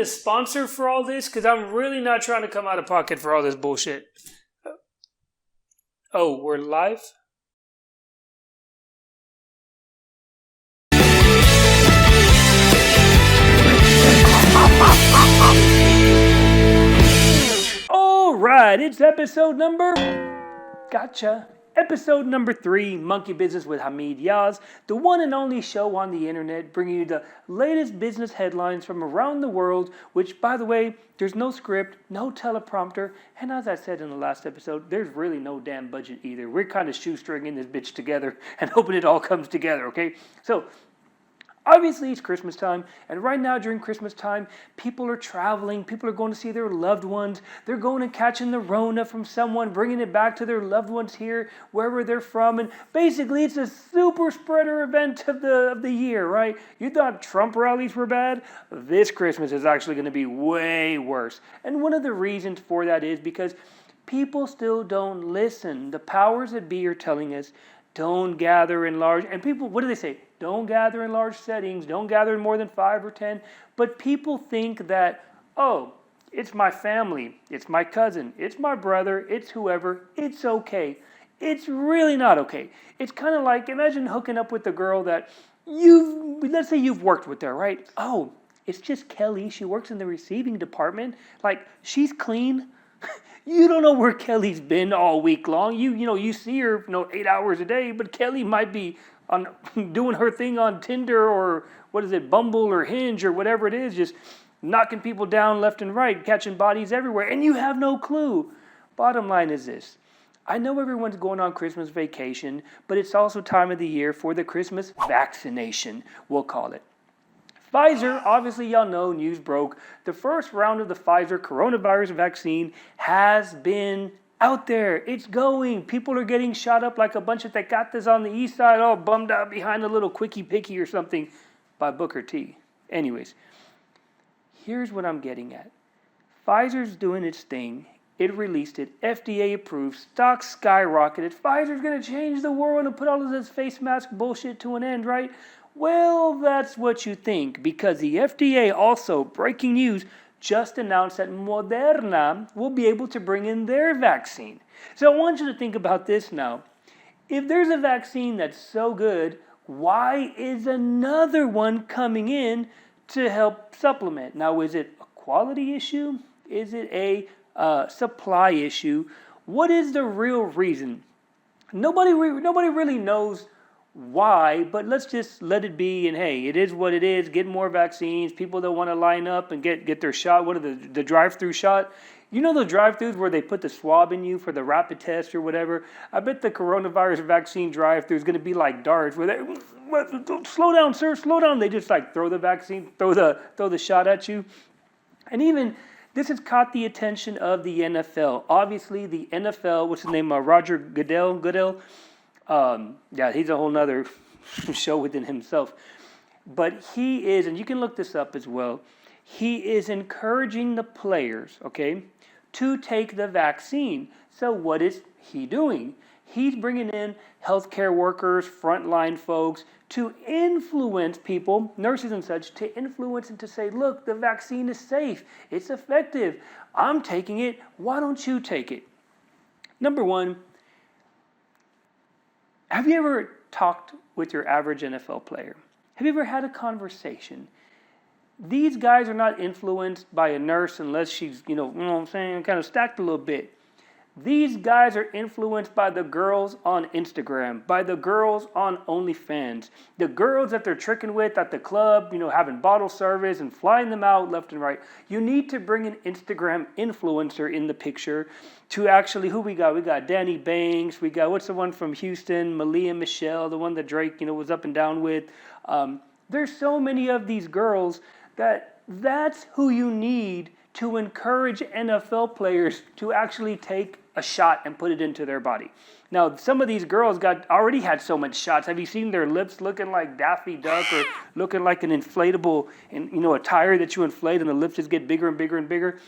a sponsor for all this? Because I'm really not trying to come out of pocket for all this bullshit. Oh, we're live? Alright, it's episode number... Gotcha. Episode number 3, Monkey Business with Hamid Yaz, the one and only show on the internet bringing you the latest business headlines from around the world, which, by the way, there's no script, no teleprompter, and as I said in the last episode, there's really no damn budget either. We're kind of shoestringing this bitch together and hoping it all comes together, okay? So, obviously, it's Christmas time, and right now during Christmas time, people are traveling, people are going to see their loved ones, they're going and catching the Rona from someone, bringing it back to their loved ones here, wherever they're from, and basically it's a super spreader event of the year, right? You thought Trump rallies were bad? This Christmas is actually going to be way worse, and one of the reasons for that is because people still don't listen. The powers that be are telling us, don't gather in large, and people, what do they say? Don't gather in large settings, don't gather in more than 5 or 10, but people think that, oh, it's my family, it's my cousin, it's my brother, it's whoever, it's okay. It's really not okay. It's kind of like, imagine hooking up with a girl that let's say you've worked with her, right? Oh, it's just Kelly, she works in the receiving department, like, she's clean. You don't know where Kelly's been all week long. You see her 8 hours a day, but Kelly might be on doing her thing on Tinder or Bumble or Hinge or whatever it is, just knocking people down left and right, catching bodies everywhere, and you have no clue. Bottom line is this. I know everyone's going on Christmas vacation, but it's also time of the year for the Christmas vaccination, we'll call it. Pfizer, obviously y'all know, news broke. The first round of the Pfizer coronavirus vaccine has been out there. It's going. People are getting shot up like a bunch of tecates on the east side, all bummed out behind a little quickie picky or something by Booker T. Anyways, here's what I'm getting at. Pfizer's doing its thing. It released it. FDA approved. Stocks skyrocketed. Pfizer's going to change the world and put all of this face mask bullshit to an end, right? Well, that's what you think, because the FDA also, breaking news, just announced that Moderna will be able to bring in their vaccine. So I want you to think about this now. If there's a vaccine that's so good, why is another one coming in to help supplement? Now, is it a quality issue? Is it a supply issue? What is the real reason? Nobody really knows why, but let's just let it be, and hey, it is what it is. Get more vaccines. People that want to line up and get their shot. What are the drive-through shot? You know the drive-thrus where they put the swab in you for the rapid test or whatever? I bet the coronavirus vaccine drive-thru is going to be like darts, where they, slow down, sir, slow down. They just like throw the vaccine, throw the shot at you. And even this has caught the attention of the NFL. Obviously, the NFL, what's his name, Roger Goodell. Yeah, he's a whole nother show within himself. But he is, and you can look this up as well, he is encouraging the players, okay, to take the vaccine. So what is he doing? He's bringing in healthcare workers, frontline folks, to influence people, nurses and such, to influence and to say, look, the vaccine is safe, it's effective, I'm taking it, why don't you take it? Number one, have you ever talked with your average NFL player? Have you ever had a conversation? These guys are not influenced by a nurse unless she's, you know what I'm saying, kind of stacked a little bit. These guys are influenced by the girls on Instagram, by the girls on OnlyFans, the girls that they're tricking with at the club, having bottle service and flying them out left and right. You need to bring an Instagram influencer in the picture to actually, who we got? We got Danny Banks. We got, what's the one from Houston? Malia Michelle, the one that Drake, was up and down with. There's so many of these girls that's who you need to encourage NFL players to actually take a shot and put it into their body. Now, some of these girls already had so much shots. Have you seen their lips looking like Daffy Duck or looking like an inflatable, a tire that you inflate and the lips just get bigger and bigger and bigger?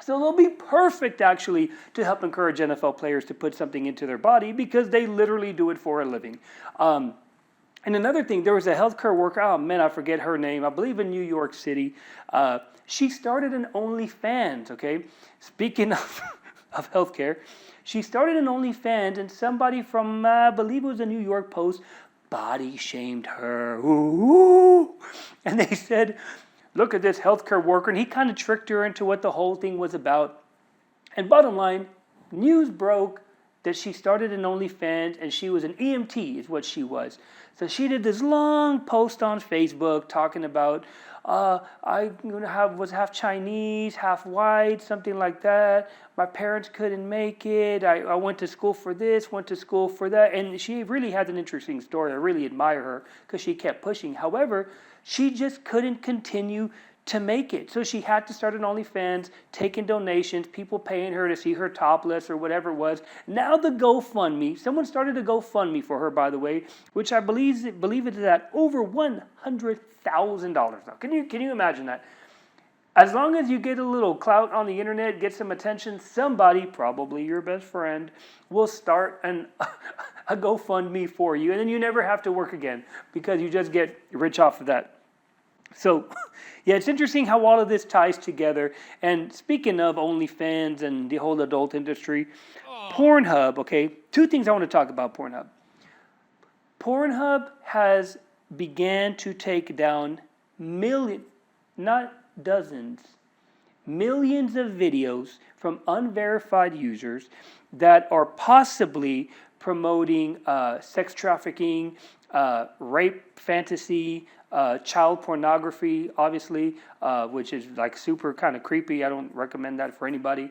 So they'll be perfect, actually, to help encourage NFL players to put something into their body because they literally do it for a living. And another thing, there was a healthcare worker, oh man, I forget her name, I believe in New York City. She started an OnlyFans, okay? Speaking of healthcare, she started an OnlyFans, and somebody from, I believe it was the New York Post, body shamed her. Ooh. And they said, look at this healthcare worker, and he kind of tricked her into what the whole thing was about. And bottom line, news broke that she started an OnlyFans, and she was an EMT, is what she was. So she did this long post on Facebook talking about, I was half Chinese, half white, something like that. My parents couldn't make it. I went to school for this, went to school for that. And she really has an interesting story. I really admire her because she kept pushing. However, she just couldn't continue to make it. So she had to start an OnlyFans, taking donations, people paying her to see her topless or whatever it was. Now the GoFundMe, someone started a GoFundMe for her, by the way, which I believe it is at over $100,000 now. Can you imagine that? As long as you get a little clout on the internet, get some attention, somebody, probably your best friend, will start a GoFundMe for you, and then you never have to work again because you just get rich off of that. So, yeah, it's interesting how all of this ties together. And speaking of OnlyFans and the whole adult industry, PornHub, okay, two things I want to talk about PornHub. PornHub has began to take down not dozens, millions of videos from unverified users that are possibly promoting sex trafficking, rape fantasy, child pornography, obviously, which is like super kind of creepy. I don't recommend that for anybody.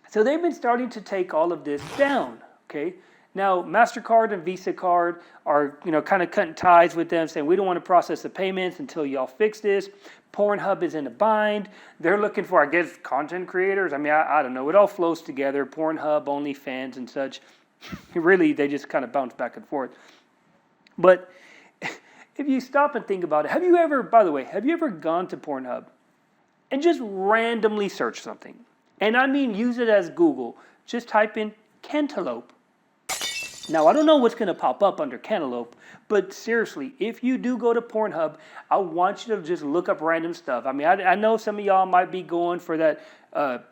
So they've been starting to take all of this down, okay? Now, MasterCard and Visa Card are, kind of cutting ties with them, saying we don't want to process the payments until y'all fix this. PornHub is in a bind. They're looking for, I guess, content creators. I mean, I don't know. It all flows together. PornHub, OnlyFans, and such. Really, they just kind of bounce back and forth. But if you stop and think about it, have you ever gone to PornHub and just randomly search something? And I mean use it as Google. Just type in cantaloupe. Now, I don't know what's going to pop up under cantaloupe, but seriously, if you do go to PornHub, I want you to just look up random stuff. I mean, I know some of y'all might be going for that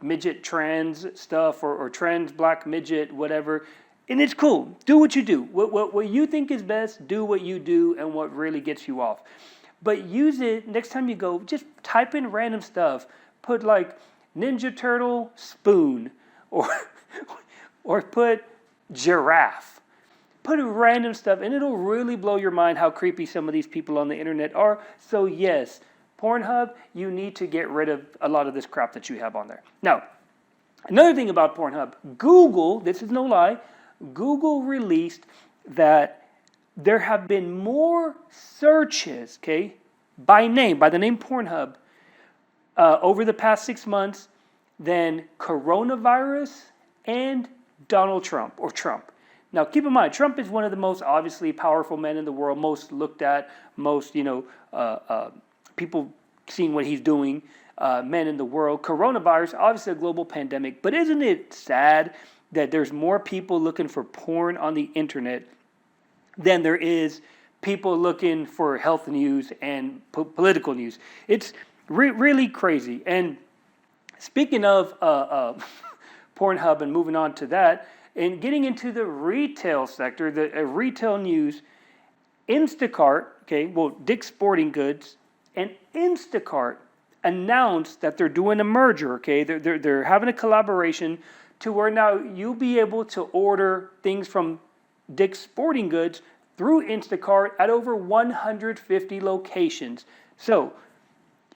midget trans stuff or trans black midget, whatever. And it's cool. Do what you do. What you think is best, do what you do and what really gets you off. But use it next time you go, just type in random stuff. Put like Ninja Turtle spoon or put giraffe. Put random stuff and it'll really blow your mind how creepy some of these people on the internet are. So yes, PornHub, you need to get rid of a lot of this crap that you have on there. Now, another thing about PornHub, Google, this is no lie, Google released that there have been more searches, okay, by the name PornHub, over the past 6 months than coronavirus and Donald Trump or Trump. Now, keep in mind, Trump is one of the most obviously powerful men in the world, most looked at, most, people seeing what he's doing, men in the world. Coronavirus, obviously a global pandemic, but isn't it sad that there's more people looking for porn on the internet than there is people looking for health news and political news? It's really crazy. And speaking of PornHub and moving on to that, and getting into the retail sector, the retail news, Instacart, Dick's Sporting Goods, and Instacart announced that they're doing a merger, They're having a collaboration to where now you'll be able to order things from Dick's Sporting Goods through Instacart at over 150 locations. So,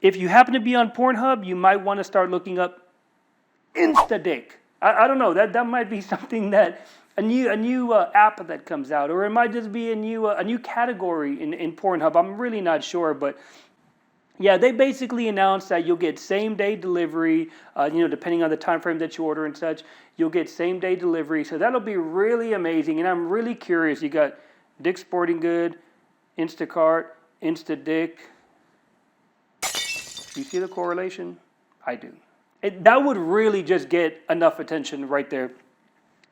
if you happen to be on PornHub, you might want to start looking up InstaDick. I don't know. That might be something that a new app that comes out, or it might just be a new category in PornHub. I'm really not sure, but yeah, they basically announced that you'll get same day delivery. Depending on the time frame that you order and such, you'll get same day delivery. So that'll be really amazing, and I'm really curious. You got Dick's Sporting Good, Instacart, InstaDick. Do you see the correlation? I do. That would really just get enough attention right there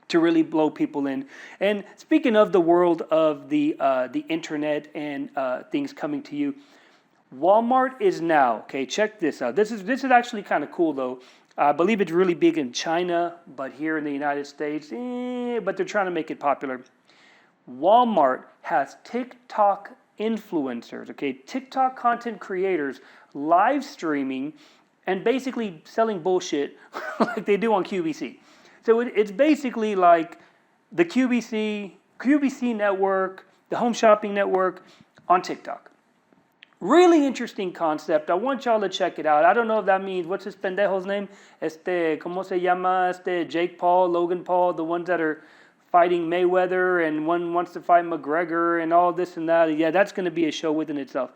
to really blow people in. And speaking of the world of the internet and things coming to you, Walmart is now, okay, check this out. This is actually kind of cool though. I believe it's really big in China, but here in the United States, but they're trying to make it popular. Walmart has TikTok influencers, okay, TikTok content creators live streaming and basically selling bullshit like they do on QVC. So it's basically like the QVC network, the Home Shopping Network on TikTok. Really interesting concept. I want y'all to check it out. I don't know if that means, what's this pendejo's name? ¿Cómo se llama? Jake Paul, Logan Paul, the ones that are fighting Mayweather, and one wants to fight McGregor and all this and that. Yeah, that's going to be a show within itself.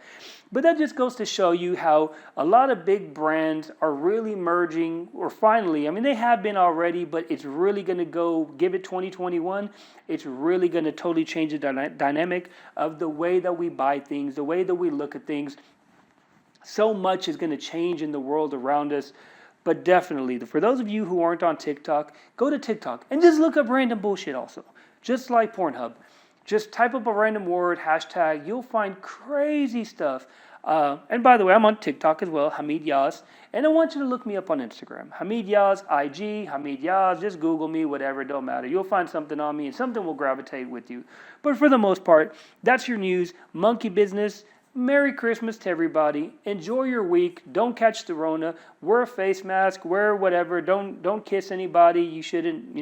But that just goes to show you how a lot of big brands are really merging, or finally, I mean, they have been already, but it's really going to go, give it 2021, it's really going to totally change the dynamic of the way that we buy things, the way that we look at things. So much is going to change in the world around us. But definitely, for those of you who aren't on TikTok, go to TikTok and just look up random bullshit also. Just like PornHub. Just type up a random word, hashtag, you'll find crazy stuff. And by the way, I'm on TikTok as well, Hamid Yaz. And I want you to look me up on Instagram. Hamid Yaz, IG, Hamid Yaz, just Google me, whatever, it don't matter. You'll find something on me and something will gravitate with you. But for the most part, that's your news. Monkey business. Merry Christmas to everybody. Enjoy your week. Don't catch the Rona. Wear a face mask. Wear whatever. Don't kiss anybody. You shouldn't,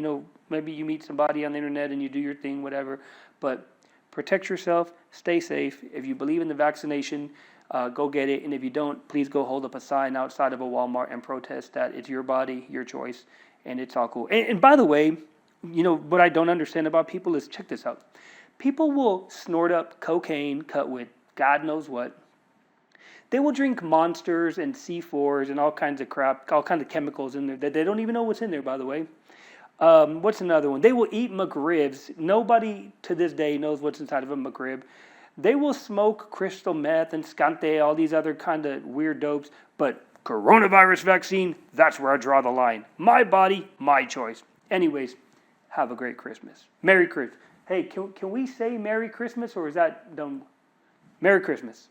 maybe you meet somebody on the internet and you do your thing, whatever. But protect yourself. Stay safe. If you believe in the vaccination, go get it. And if you don't, please go hold up a sign outside of a Walmart and protest that it's your body, your choice, and it's all cool. And by the way, what I don't understand about people is, check this out. People will snort up cocaine cut with God knows what. They will drink Monsters and C4s and all kinds of crap, all kinds of chemicals in there that they don't even know what's in there, by the way. What's another one? They will eat McRibs. Nobody to this day knows what's inside of a McRib. They will smoke crystal meth and scante, all these other kind of weird dopes. But coronavirus vaccine, that's where I draw the line. My body, my choice. Anyways, have a great Christmas. Merry Christmas. Hey, can we say Merry Christmas, or is that dumb? Merry Christmas.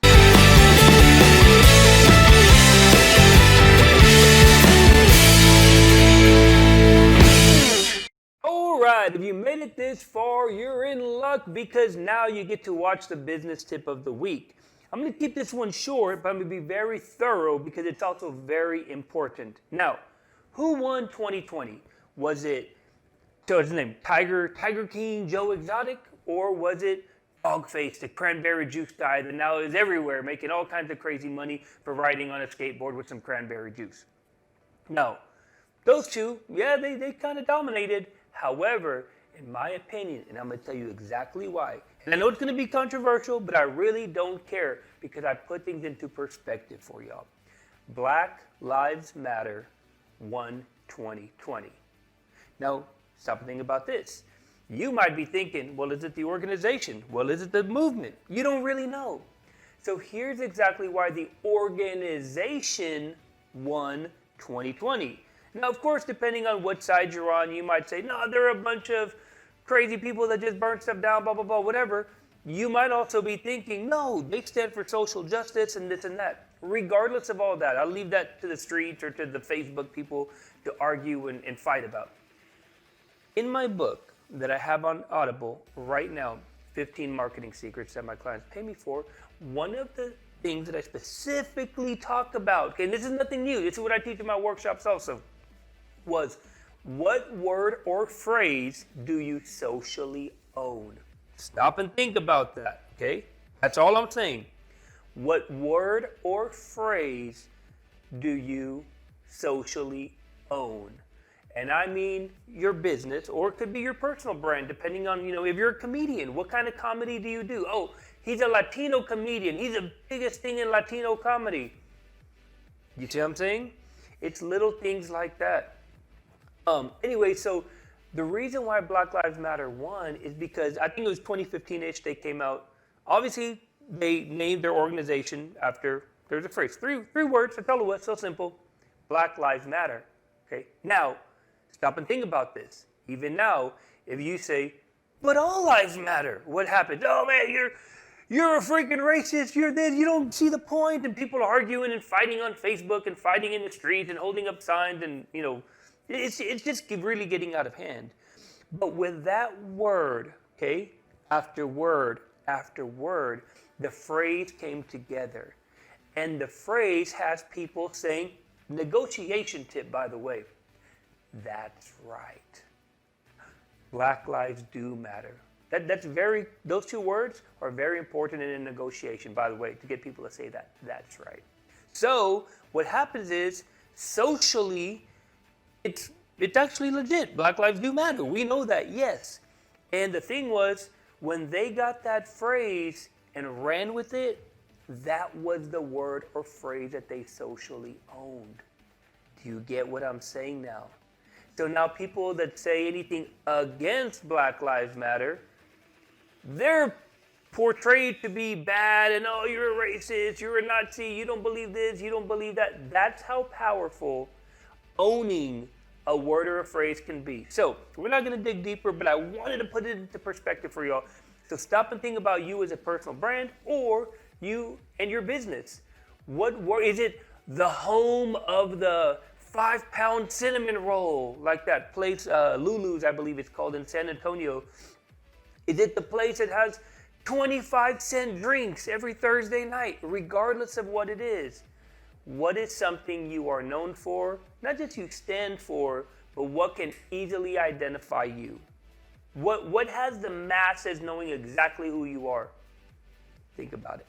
All right, if you made it this far, you're in luck, because now you get to watch the business tip of the week. I'm going to keep this one short, but I'm going to be very thorough because it's also very important. Now, who won 2020? Was it, so his name, Tiger King, Joe Exotic, or was it Dogface, the cranberry juice guy that now is everywhere, making all kinds of crazy money for riding on a skateboard with some cranberry juice? No, those two, yeah, they kind of dominated. However, in my opinion, and I'm going to tell you exactly why, and I know it's going to be controversial, but I really don't care because I put things into perspective for y'all. Black Lives Matter won 2020. Now, stop and think about this. You might be thinking, well, is it the organization? Well, is it the movement? You don't really know. So here's exactly why the organization won 2020. Now, of course, depending on what side you're on, you might say, no, there are a bunch of crazy people that just burn stuff down, blah, blah, blah, whatever. You might also be thinking, no, they stand for social justice and this and that. Regardless of all that, I'll leave that to the streets or to the Facebook people to argue and fight about. In my book that I have on Audible right now, 15 Marketing Secrets that my clients pay me for, one of the things that I specifically talk about, okay, and this is nothing new, this is what I teach in my workshops also, was what word or phrase do you socially own? Stop and think about that, okay? That's all I'm saying. What word or phrase do you socially own? And I mean your business, or it could be your personal brand, depending on, if you're a comedian, what kind of comedy do you do? Oh, he's a Latino comedian. He's the biggest thing in Latino comedy. You see what I'm saying? It's little things like that. Anyway, so the reason why Black Lives Matter won is because I think it was 2015-ish they came out. Obviously, they named their organization after, there's a phrase, three words, that's all it was, so simple. Black Lives Matter. Okay, now, stop and think about this. Even now, If you say, but all lives matter, what happens? Oh man, you're a freaking racist, you're this, you don't see the point, and people are arguing and fighting on Facebook and fighting in the streets and holding up signs, and it's just really getting out of hand. But with that word, okay, after word, the phrase came together. And the phrase has people saying, negotiation tip, by the way, that's right. Black lives do matter. Those two words are very important in a negotiation, by the way, to get people to say that. That's right. So what happens is, socially, it's actually legit. Black lives do matter. We know that, yes. And the thing was, when they got that phrase and ran with it, that was the word or phrase that they socially owned. Do you get what I'm saying now? So now people that say anything against Black Lives Matter, they're portrayed to be bad and, oh, you're a racist, you're a Nazi, you don't believe this, you don't believe that. That's how powerful owning a word or a phrase can be. So we're not going to dig deeper, but I wanted to put it into perspective for y'all. So stop and think about you as a personal brand, or you and your business. What word is it? The home of the 5-pound cinnamon roll, like that place, Lulu's, I believe it's called, in San Antonio. Is it the place that has 25-cent drinks every Thursday night, regardless of what it is? What is something you are known for? Not just you stand for, but what can easily identify you? What has the masses knowing exactly who you are? Think about it.